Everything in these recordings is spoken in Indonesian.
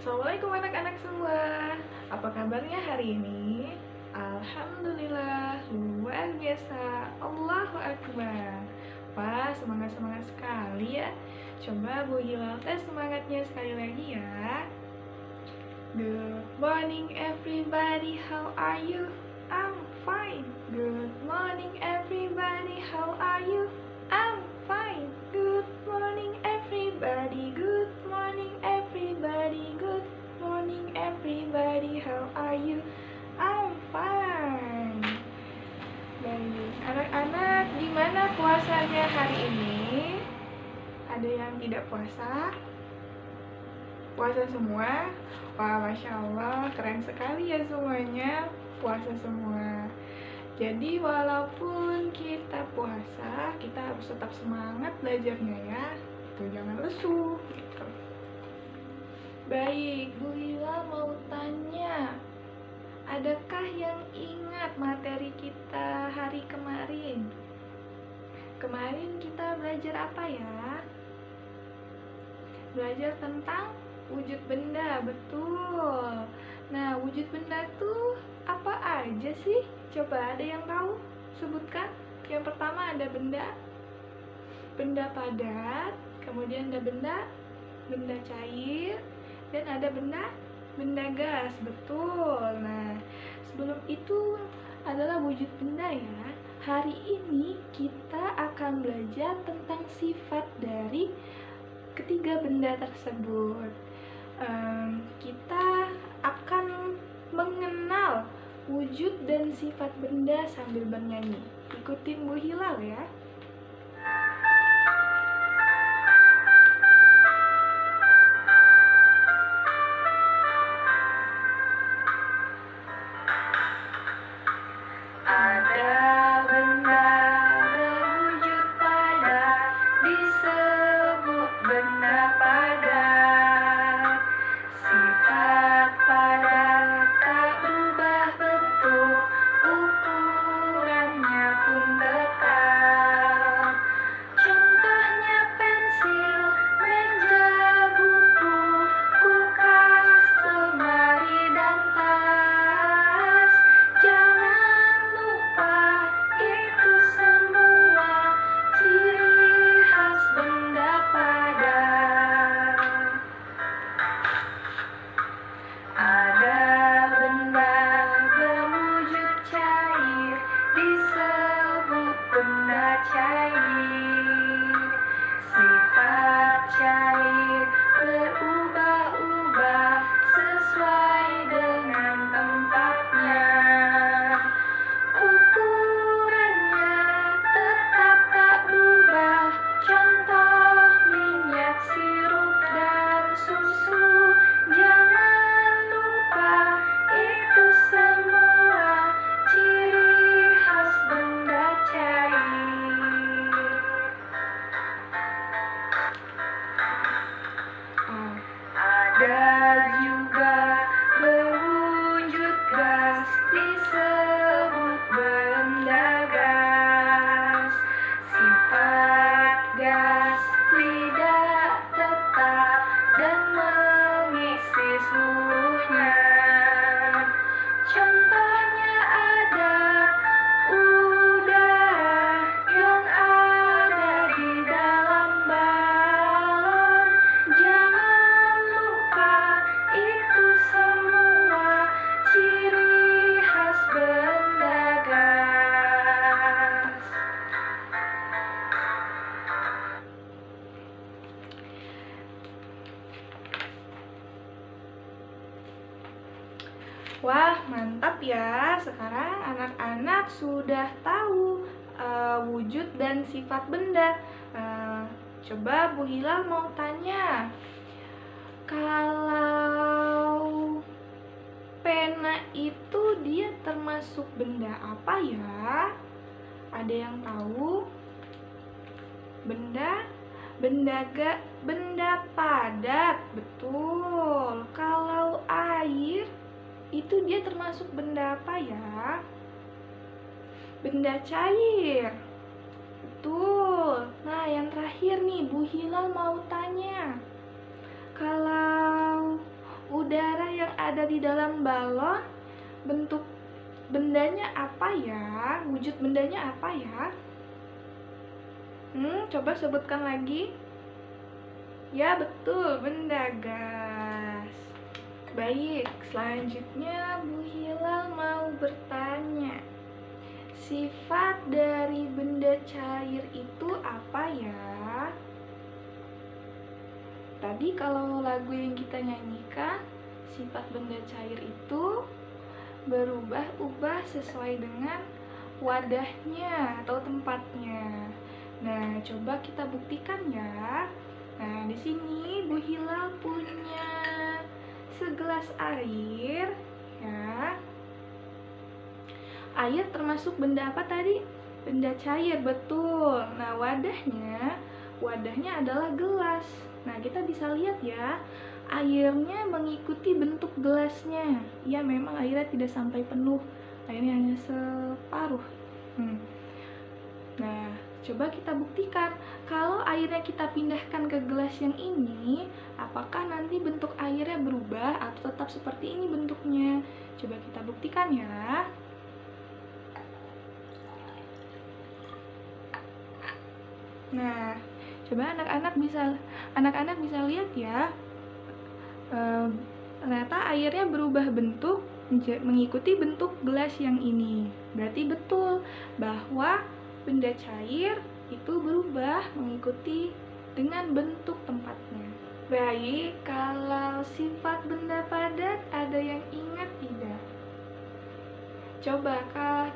Assalamualaikum anak-anak semua. Apa kabarnya hari ini? Alhamdulillah, luar biasa. Allahu Akbar. Wah, semangat-semangat sekali ya. Coba Bu Hilal tes semangatnya sekali lagi ya. Good morning everybody, how are you? I'm fine. Good morning everybody, how are you? I'm fine. Good morning everybody, good morning everybody, good morning everybody, how are you? I'm fine. Baik, anak-anak, gimana puasanya hari ini? Ada yang tidak puasa? Puasa semua? Wah, Masya Allah, keren sekali ya semuanya, puasa semua. Jadi walaupun kita puasa, kita harus tetap semangat belajarnya ya. Tuh, jangan lesu gitu. Baik, Bu Hila mau tanya, adakah yang ingat materi kita hari kemarin? Kemarin kita belajar apa ya? Belajar tentang wujud benda, betul. Nah, wujud benda tuh apa aja sih? Coba ada yang tahu? Sebutkan. Yang pertama ada benda padat, kemudian ada benda cair, dan ada benda gas, betul. Nah, sebelum itu adalah wujud benda ya. Hari ini kita akan belajar tentang sifat dari ketiga benda tersebut. Kita akan mengenal wujud dan sifat benda sambil bernyanyi. Ikutin Bu Hilal ya. Ada benda berwujud padat disebut benda padat. Sifat padat tak berubah bentuk, ukurannya pun tetap. Contohnya pensil, meja, buku, kulkas, lemari, dan tas. Jangan lupa itu semua ciri khas benda padat. Ada benda berwujud cair disebut benda cair. Sifat cair berubah-ubah sesuai dengan tempatnya. Ukurannya tetap tak berubah. Contoh minyak, sirup, dan susu. Jangan lupa itu semua ciri khas benda cair. Ada juga berwujud gas disebut benda gas. Sifat gas tidak tetap dan mengisi seluruhnya. Contohnya ada udara yang ada di dalam balon. Jangan lupa itu semua ciri khas benda gas. Wah, mantap ya. Sekarang anak-anak sudah tahu wujud dan sifat benda. Coba Bu Hilal mau tanya, kalau pena itu dia termasuk benda apa ya? Ada yang tahu? Benda padat, betul. Kalau air itu dia termasuk benda apa ya? Benda cair, betul. Nah, yang terakhir nih, Bu Hilal mau tanya, kalau ada di dalam balon, bentuk bendanya apa ya? Wujud bendanya apa ya? Coba sebutkan lagi. Ya betul, benda gas. Baik, selanjutnya Bu Hilal mau bertanya, sifat dari benda cair itu apa ya? Tadi kalau lagu yang kita nyanyikan, sifat benda cair itu berubah-ubah sesuai dengan wadahnya atau tempatnya. Nah, coba kita buktikan ya. Nah, di sini Bu Hilal punya segelas air, ya. Air termasuk benda apa tadi? Benda cair, betul. Nah, wadahnya adalah gelas. Nah, kita bisa lihat ya, airnya mengikuti bentuk gelasnya. Ya, memang airnya tidak sampai penuh, airnya hanya separuh. Nah, coba kita buktikan, kalau airnya kita pindahkan ke gelas yang ini, apakah nanti bentuk airnya berubah atau tetap seperti ini bentuknya? Coba kita buktikan ya. Nah, coba anak-anak bisa lihat ya. Ternyata airnya berubah bentuk mengikuti bentuk gelas yang ini. Berarti betul bahwa benda cair itu berubah mengikuti dengan bentuk tempatnya. Baik, kalau sifat benda padat ada yang ingat tidak? Coba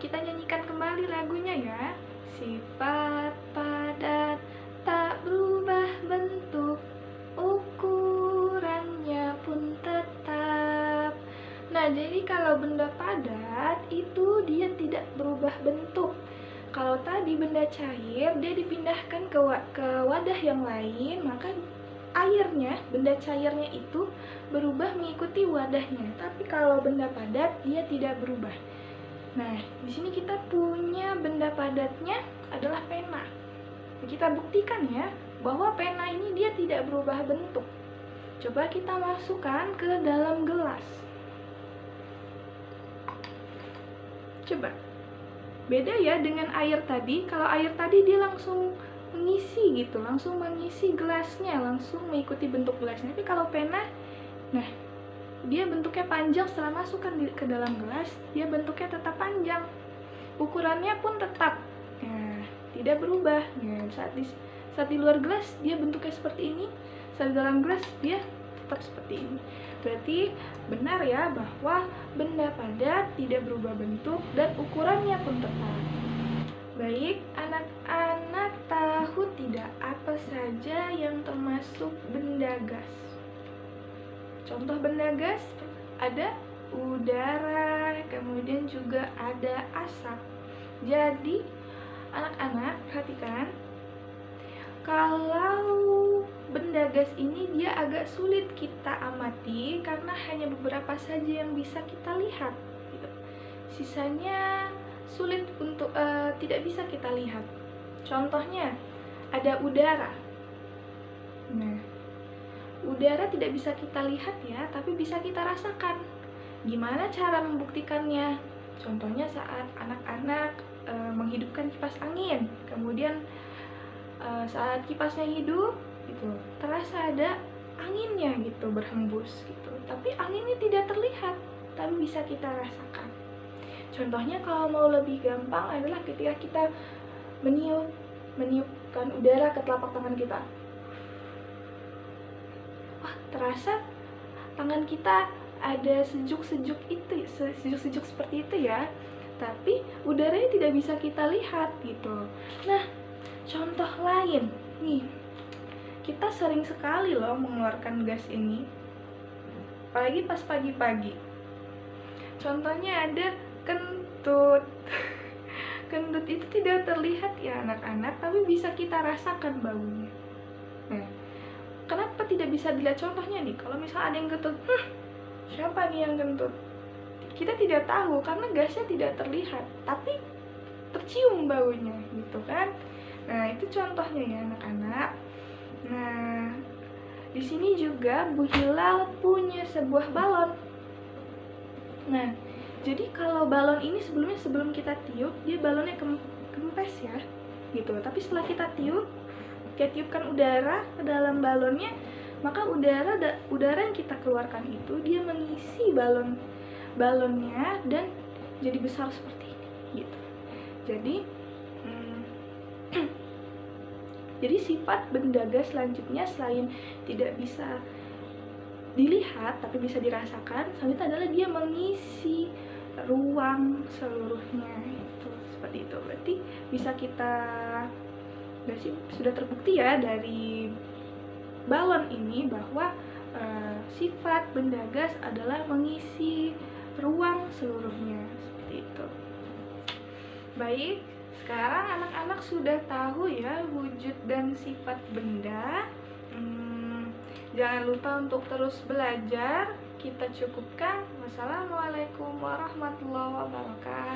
kita nyanyikan kembali lagunya ya. Sifat padat tak berubah bentuk, ukurannya pun tetap. Nah, jadi kalau benda padat itu dia tidak berubah bentuk. Kalau tadi benda cair, dia dipindahkan ke wadah yang lain, maka airnya, benda cairnya itu berubah mengikuti wadahnya. Tapi kalau benda padat, dia tidak berubah. Nah, di sini kita punya benda padatnya adalah pena. Kita buktikan ya, bahwa pena ini dia tidak berubah bentuk. Coba kita masukkan ke dalam gelas. Coba. Beda ya dengan air tadi. Kalau air tadi dia langsung mengisi gitu, langsung mengisi gelasnya, langsung mengikuti bentuk gelasnya. Tapi kalau pena, nah, dia bentuknya panjang. Setelah masukkan ke dalam gelas, dia bentuknya tetap panjang, ukurannya pun tetap, nah, tidak berubah. Nah, saat di luar gelas dia bentuknya seperti ini, saat di dalam gelas dia tetap seperti ini. Berarti benar ya bahwa benda padat tidak berubah bentuk dan ukurannya pun tetap. Baik, anak-anak tahu tidak apa saja yang termasuk benda gas? Contoh benda gas ada udara, kemudian juga ada asap. Jadi, anak-anak perhatikan, kalau benda gas ini dia agak sulit kita amati karena hanya beberapa saja yang bisa kita lihat gitu. Sisanya sulit untuk tidak bisa kita lihat. Contohnya ada udara. Nah, udara tidak bisa kita lihat ya, tapi bisa kita rasakan. Gimana cara membuktikannya? Contohnya saat anak-anak menghidupkan kipas angin, kemudian saat kipasnya hidup gitu, terasa ada anginnya gitu berhembus gitu, tapi anginnya tidak terlihat, tapi bisa kita rasakan. Contohnya kalau mau lebih gampang adalah ketika kita meniupkan udara ke telapak tangan kita. Wah, terasa tangan kita ada sejuk-sejuk seperti itu ya, tapi udaranya tidak bisa kita lihat gitu. Nah, contoh lain nih, kita sering sekali loh mengeluarkan gas ini, apalagi pas pagi-pagi. Contohnya ada kentut. Kentut itu tidak terlihat ya anak-anak, tapi bisa kita rasakan baunya. Nah, kenapa tidak bisa dilihat? Contohnya nih, kalau misalnya ada yang kentut, siapa nih yang kentut? Kita tidak tahu karena gasnya tidak terlihat, tapi tercium baunya gitu kan. Nah, itu contohnya ya anak-anak. Nah, di sini juga Bu Hilal punya sebuah balon. Nah, jadi kalau balon ini sebelum kita tiup, dia balonnya kempes ya, gitu. Tapi setelah kita tiupkan udara ke dalam balonnya, maka udara yang kita keluarkan itu dia mengisi balonnya dan jadi besar seperti ini, gitu. Jadi sifat benda gas selanjutnya selain tidak bisa dilihat tapi bisa dirasakan, selanjutnya adalah dia mengisi ruang seluruhnya, itu seperti itu. Berarti bisa kita sudah terbukti ya dari balon ini bahwa sifat benda gas adalah mengisi ruang seluruhnya, seperti itu. Baik, sekarang anak-anak sudah tahu ya wujud dan sifat benda. Jangan lupa untuk terus belajar. Kita cukupkan. Wassalamualaikum warahmatullahi wabarakatuh.